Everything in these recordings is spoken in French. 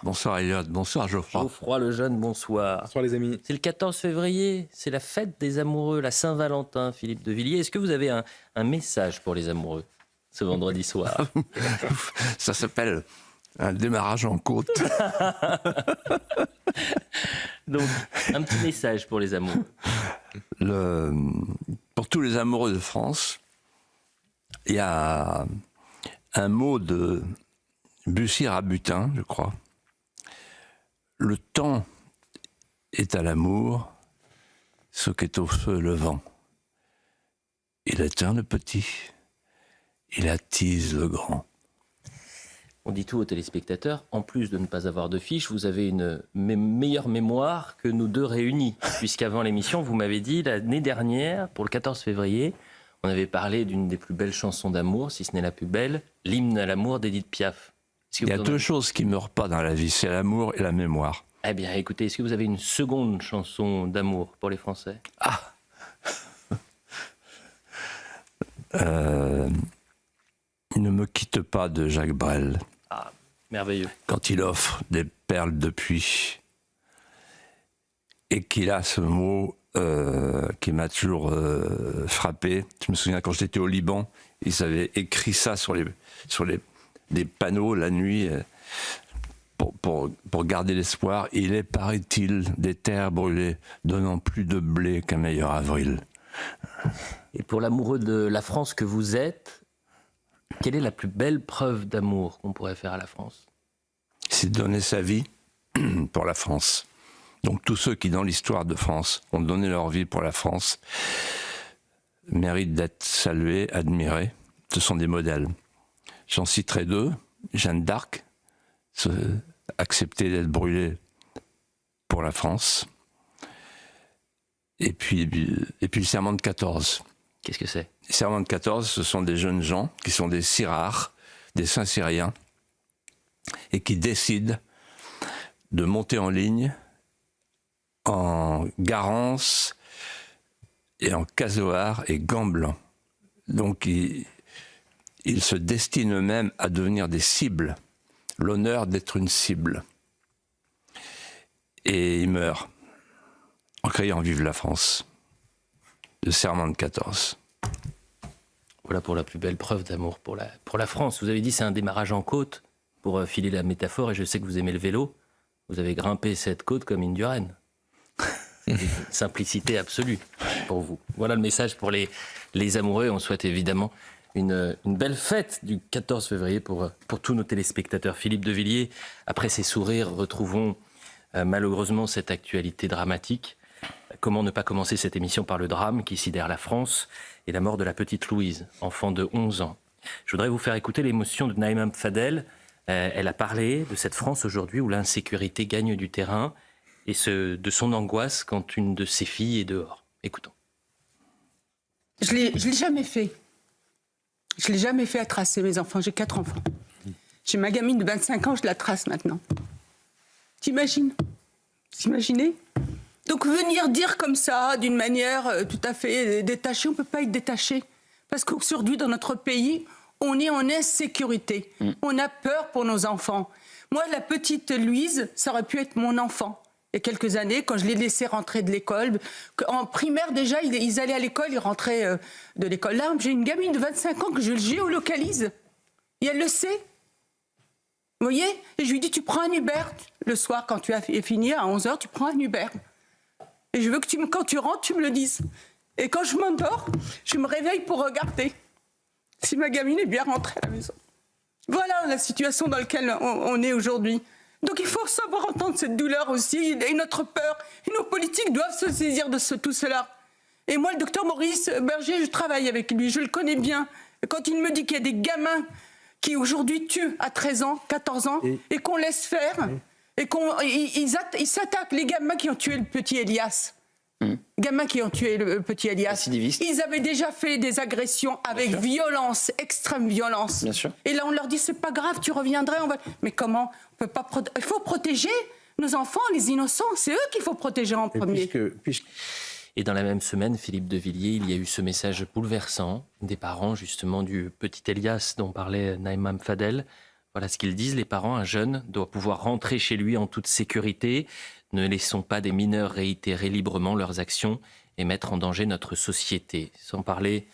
bonsoir. Bonsoir Elliot, bonsoir Geoffroy. Geoffroy Lejeune, bonsoir. Bonsoir les amis. C'est le 14 février, c'est la fête des amoureux, la Saint-Valentin, Philippe de Villiers. Est-ce que vous avez un message pour les amoureux ce vendredi soir? Ça s'appelle un démarrage en côte. Donc, un petit message pour les amoureux. Pour tous les amoureux de France, il y a un mot de Bussy-Rabutin, je crois. Le temps est à l'amour ce qu'est au feu le vent. Il éteint le petit, il attise le grand. On dit tout aux téléspectateurs, en plus de ne pas avoir de fiche, vous avez une meilleure mémoire que nous deux réunis. Puisqu'avant l'émission, vous m'avez dit, l'année dernière, pour le 14 février, on avait parlé d'une des plus belles chansons d'amour, si ce n'est la plus belle, l'hymne à l'amour d'Édith Piaf. Il y a deux choses qui ne meurent pas dans la vie, c'est l'amour et la mémoire. Eh bien, écoutez, est-ce que vous avez une seconde chanson d'amour pour les Français? Ah Ne me quitte pas de Jacques Brel. Ah, merveilleux. Quand il offre des perles de pluie et qu'il a ce mot qui m'a toujours frappé. Je me souviens quand j'étais au Liban, ils avaient écrit ça sur des panneaux la nuit pour garder l'espoir. Il est, paraît-il, des terres brûlées, donnant plus de blé qu'un meilleur avril. Et pour l'amoureux de la France que vous êtes, quelle est la plus belle preuve d'amour qu'on pourrait faire à la France? C'est donner sa vie pour la France. Donc tous ceux qui, dans l'histoire de France, ont donné leur vie pour la France, méritent d'être salués, admirés. Ce sont des modèles. J'en citerai deux. Jeanne d'Arc, accepter d'être brûlée pour la France. Et puis le serment de 14. Qu'est-ce que c'est? Les serments de 14, ce sont des jeunes gens qui sont des sirars, des Saint-Cyriens, et qui décident de monter en ligne en Garance et en casoar et gants blancs. Donc ils se destinent eux-mêmes à devenir des cibles, l'honneur d'être une cible. Et ils meurent en criant « Vive la France !» Le serment de 14. Voilà pour la plus belle preuve d'amour pour la France. Vous avez dit c'est un démarrage en côte, pour filer la métaphore, et je sais que vous aimez le vélo. Vous avez grimpé cette côte comme Indurain. C'est une simplicité absolue pour vous. Voilà le message pour les amoureux. On souhaite évidemment une belle fête du 14 février pour tous nos téléspectateurs. Philippe de Villiers, après ces sourires, retrouvons malheureusement cette actualité dramatique. Comment ne pas commencer cette émission par le drame qui sidère la France et la mort de la petite Louise, enfant de 11 ans. Je voudrais vous faire écouter l'émotion de Naïma Mfadel. Elle a parlé de cette France aujourd'hui où l'insécurité gagne du terrain et de son angoisse quand une de ses filles est dehors. Écoutons. Je l'ai jamais fait. Je l'ai jamais fait à tracer mes enfants. J'ai 4 enfants. J'ai ma gamine de 25 ans, je la trace maintenant. T'imagines? T'imaginez? Donc venir dire comme ça, d'une manière tout à fait détachée, on ne peut pas être détaché. Parce qu'aujourd'hui, dans notre pays, on est en insécurité. On a peur pour nos enfants. Moi, la petite Louise, ça aurait pu être mon enfant. Il y a quelques années, quand je l'ai laissé rentrer de l'école, en primaire déjà, ils allaient à l'école, ils rentraient de l'école. Là, j'ai une gamine de 25 ans que je géolocalise. Et elle le sait. Vous voyez? Et je lui dis, tu prends un Uber. Le soir, quand tu as fini, à 11h, tu prends un Uber. Et je veux que quand tu rentres, tu me le dises. Et quand je m'endors, je me réveille pour regarder si ma gamine est bien rentrée à la maison. Voilà la situation dans laquelle on est aujourd'hui. Donc il faut savoir entendre cette douleur aussi, et notre peur. Et nos politiques doivent se saisir de tout cela. Et moi, le docteur Maurice Berger, je travaille avec lui, je le connais bien. Et quand il me dit qu'il y a des gamins qui aujourd'hui tuent à 13 ans, 14 ans, et qu'on laisse faire, et ils s'attaquent, les gamins qui ont tué le petit Elias. Gamins qui ont tué le petit Elias. Ils avaient déjà fait des agressions avec violence, extrême violence. Bien sûr. Et là, on leur dit, c'est pas grave, tu reviendrais. Mais comment? On peut pas il faut protéger nos enfants, les innocents. C'est eux qu'il faut protéger en premier. Et dans la même semaine, Philippe de Villiers, il y a eu ce message bouleversant des parents, justement, du petit Elias dont parlait Naïma Mfadel. Voilà ce qu'ils disent, les parents. Un jeune doit pouvoir rentrer chez lui en toute sécurité. Ne laissons pas des mineurs réitérer librement leurs actions et mettre en danger notre société. Sans parler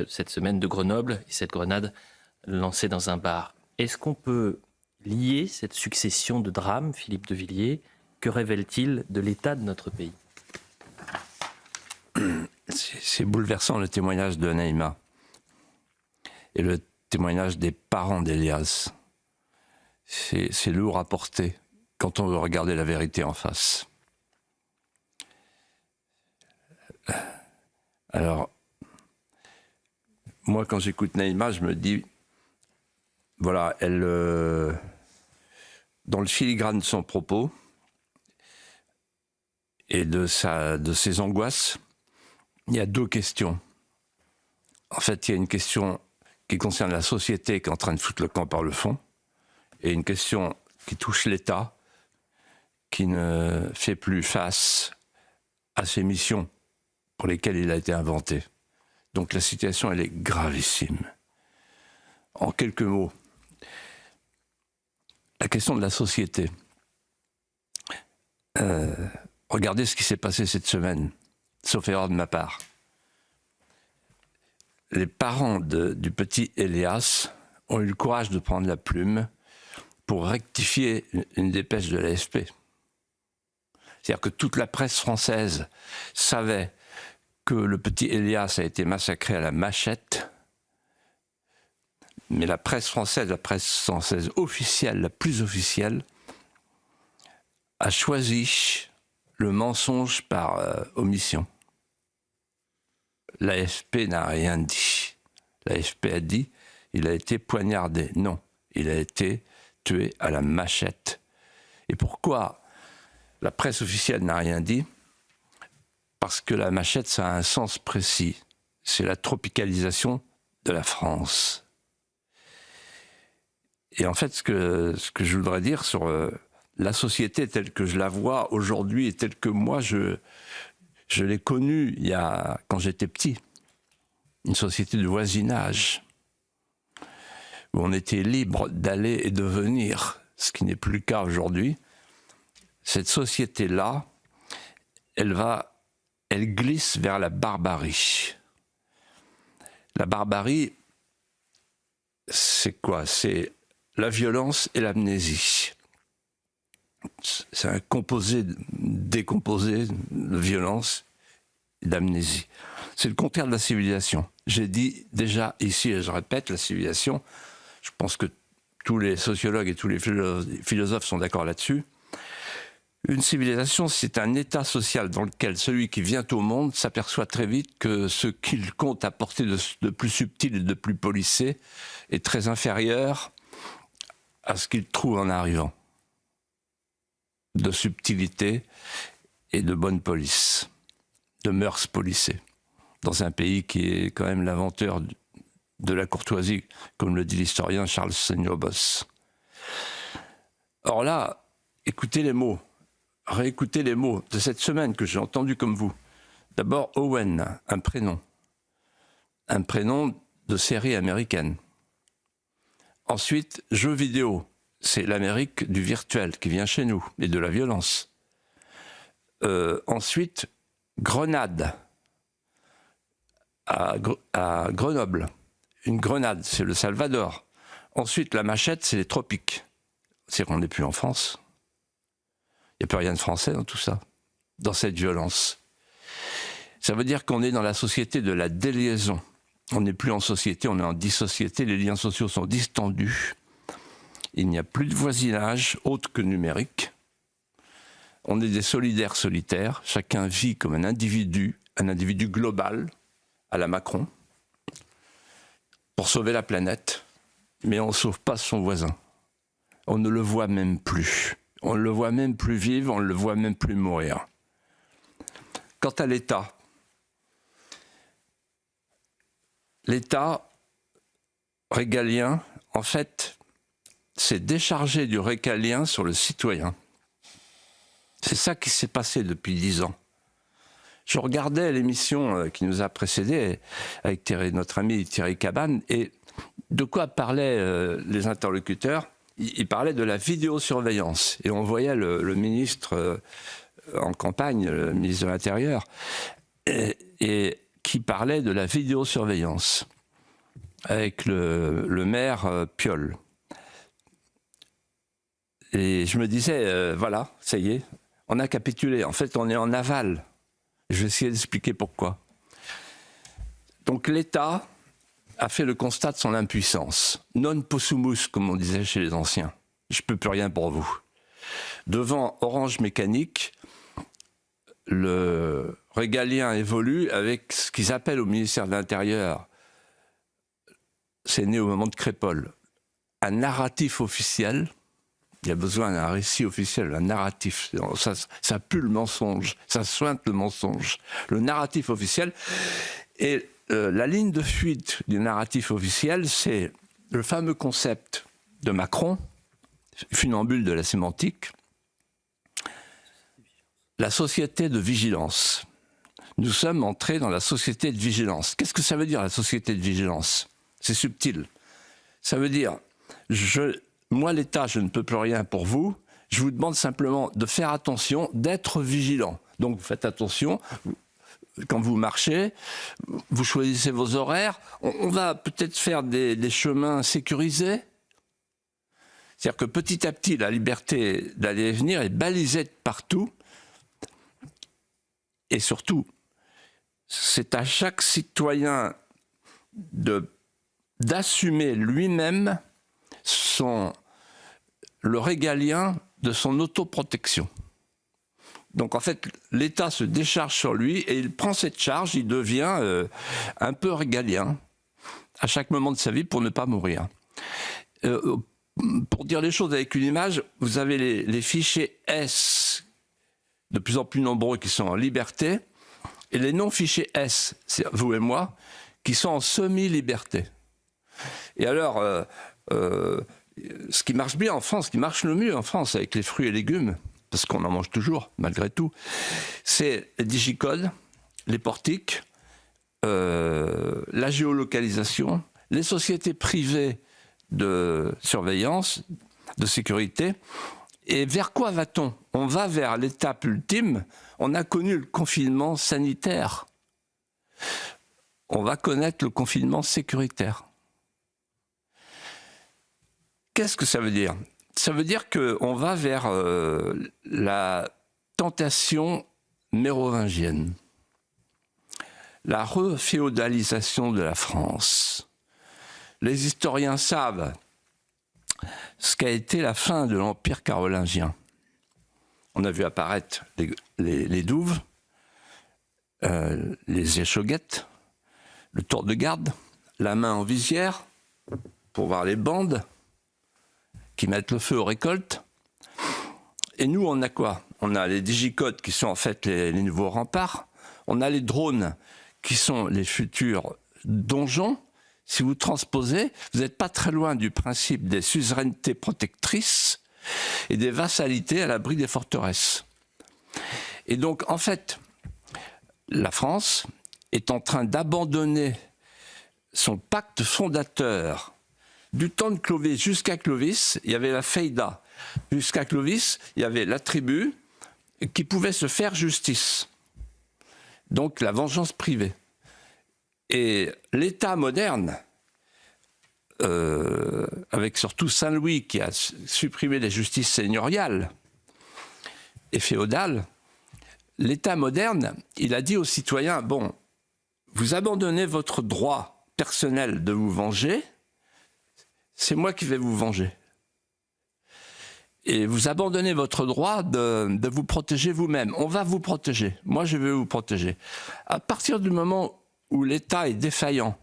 cette semaine de Grenoble et cette grenade lancée dans un bar. Est-ce qu'on peut lier cette succession de drames, Philippe de Villiers? Que révèle-t-il de l'état de notre pays? C'est bouleversant le témoignage de Naïma et le témoignage des parents d'Elias. C'est lourd à porter quand on veut regarder la vérité en face. Alors, moi quand j'écoute Naïma, je me dis, voilà, elle, dans le filigrane de son propos et de ses angoisses, il y a deux questions. En fait, il y a une question qui concerne la société qui est en train de foutre le camp par le fond, et une question qui touche l'État, qui ne fait plus face à ses missions pour lesquelles il a été inventé. Donc la situation, elle est gravissime. En quelques mots, la question de la société. Regardez ce qui s'est passé cette semaine, sauf erreur de ma part. Les parents du petit Elias ont eu le courage de prendre la plume pour rectifier une dépêche de l'AFP. C'est-à-dire que toute la presse française savait que le petit Elias a été massacré à la machette, mais la presse française officielle, la plus officielle, a choisi le mensonge par omission. L'AFP n'a rien dit. L'AFP a dit il a été poignardé. Non, il a été tué à la machette. Et pourquoi la presse officielle n'a rien dit? Parce que la machette, ça a un sens précis. C'est la tropicalisation de la France. Et en fait, ce que je voudrais dire sur la société telle que je la vois aujourd'hui et telle que moi je l'ai connue quand j'étais petit, une société de voisinage, où on était libre d'aller et de venir, ce qui n'est plus le cas aujourd'hui. Cette société-là, elle glisse vers la barbarie. La barbarie, c'est quoi? C'est la violence et l'amnésie. C'est un composé décomposé de violence et d'amnésie. C'est le contraire de la civilisation. J'ai dit déjà ici, et je répète, la civilisation, je pense que tous les sociologues et tous les philosophes sont d'accord là-dessus. Une civilisation, c'est un état social dans lequel celui qui vient au monde s'aperçoit très vite que ce qu'il compte apporter de plus subtil et de plus policé est très inférieur à ce qu'il trouve en arrivant, de subtilité et de bonne police, de mœurs policées, dans un pays qui est quand même l'inventeur de la courtoisie, comme le dit l'historien Charles Senior-Boss. Or là, écoutez les mots, réécoutez les mots de cette semaine que j'ai entendu comme vous. D'abord, Owen, un prénom de série américaine. Ensuite, jeux vidéo, c'est l'Amérique du virtuel qui vient chez nous, et de la violence. Ensuite, grenade à Grenoble. Une grenade, c'est le Salvador. Ensuite, la machette, c'est les tropiques. C'est qu'on n'est plus en France. Il n'y a plus rien de français dans tout ça, dans cette violence. Ça veut dire qu'on est dans la société de la déliaison. On n'est plus en société, on est en dissociété. Les liens sociaux sont distendus. Il n'y a plus de voisinage autre que numérique. On est des solidaires solitaires. Chacun vit comme un individu global à la Macron, pour sauver la planète. Mais on ne sauve pas son voisin. On ne le voit même plus. On ne le voit même plus vivre, on ne le voit même plus mourir. Quant à l'État, l'État régalien, en fait, s'est déchargé du régalien sur le citoyen. C'est ça qui s'est passé depuis 10 ans. Je regardais l'émission qui nous a précédés avec notre ami Thierry Cabane, et de quoi parlaient les interlocuteurs? il parlait de la vidéosurveillance. Et on voyait le ministre en campagne, le ministre de l'Intérieur, et qui parlait de la vidéosurveillance avec le maire Piolle. Et je me disais, voilà, ça y est, on a capitulé. En fait, on est en aval. Je vais essayer d'expliquer pourquoi. Donc l'État a fait le constat de son impuissance. Non possumus, comme on disait chez les anciens. Je ne peux plus rien pour vous. Devant Orange Mécanique, le régalien évolue avec ce qu'ils appellent au ministère de l'Intérieur, c'est né au moment de Crépol, un narratif officiel. Il y a besoin d'un récit officiel, un narratif. Ça pue le mensonge, ça sointe le mensonge. Le narratif officiel. Et la ligne de fuite du narratif officiel, c'est le fameux concept de Macron, funambule de la sémantique, la société de vigilance. Nous sommes entrés dans la société de vigilance. Qu'est-ce que ça veut dire, la société de vigilance? C'est subtil. Ça veut dire, moi l'État, je ne peux plus rien pour vous, je vous demande simplement de faire attention, d'être vigilant. Donc vous faites attention, quand vous marchez, vous choisissez vos horaires, on va peut-être faire des chemins sécurisés. C'est-à-dire que petit à petit, la liberté d'aller et venir est balisée de partout. Et surtout, c'est à chaque citoyen d'assumer lui-même le régalien de son autoprotection. Donc en fait, l'État se décharge sur lui et il prend cette charge, il devient un peu régalien à chaque moment de sa vie pour ne pas mourir. Pour dire les choses avec une image, vous avez les fichiers S, de plus en plus nombreux, qui sont en liberté, et les non-fichiers S, c'est vous et moi, qui sont en semi-liberté. Et alors, ce qui marche bien en France, ce qui marche le mieux en France avec les fruits et légumes, parce qu'on en mange toujours, malgré tout, c'est les digicodes, les portiques, la géolocalisation, les sociétés privées de surveillance, de sécurité. Et vers quoi va-t-on? On va vers l'étape ultime. On a connu le confinement sanitaire. On va connaître le confinement sécuritaire. Qu'est-ce que ça veut dire? Ça veut dire qu'on va vers la tentation mérovingienne, la reféodalisation de la France. Les historiens savent ce qu'a été la fin de l'Empire carolingien. On a vu apparaître les douves, les échauguettes, le tour de garde, la main en visière pour voir les bandes qui mettent le feu aux récoltes. Et nous, on a quoi? On a les digicodes qui sont en fait les nouveaux remparts. On a les drones qui sont les futurs donjons. Si vous transposez, vous n'êtes pas très loin du principe des suzerainetés protectrices et des vassalités à l'abri des forteresses. Et donc, en fait, la France est en train d'abandonner son pacte fondateur. Du temps de Clovis jusqu'à Clovis, il y avait la feida. Jusqu'à Clovis, il y avait la tribu qui pouvait se faire justice. Donc, la vengeance privée. Et l'État moderne, avec surtout Saint-Louis qui a supprimé les justices seigneuriales et féodales, l'État moderne, il a dit aux citoyens, bon, vous abandonnez votre droit personnel de vous venger, c'est moi qui vais vous venger. Et vous abandonnez votre droit de vous protéger vous-même. On va vous protéger. Moi, je vais vous protéger. À partir du moment où l'État est défaillant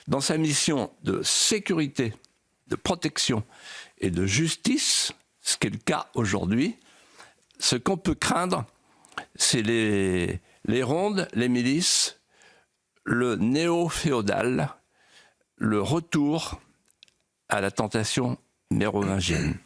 dans sa mission de sécurité, de protection et de justice, ce qui est le cas aujourd'hui, ce qu'on peut craindre, c'est les rondes, les milices, le néo-féodal, le retour à la tentation mérovingienne.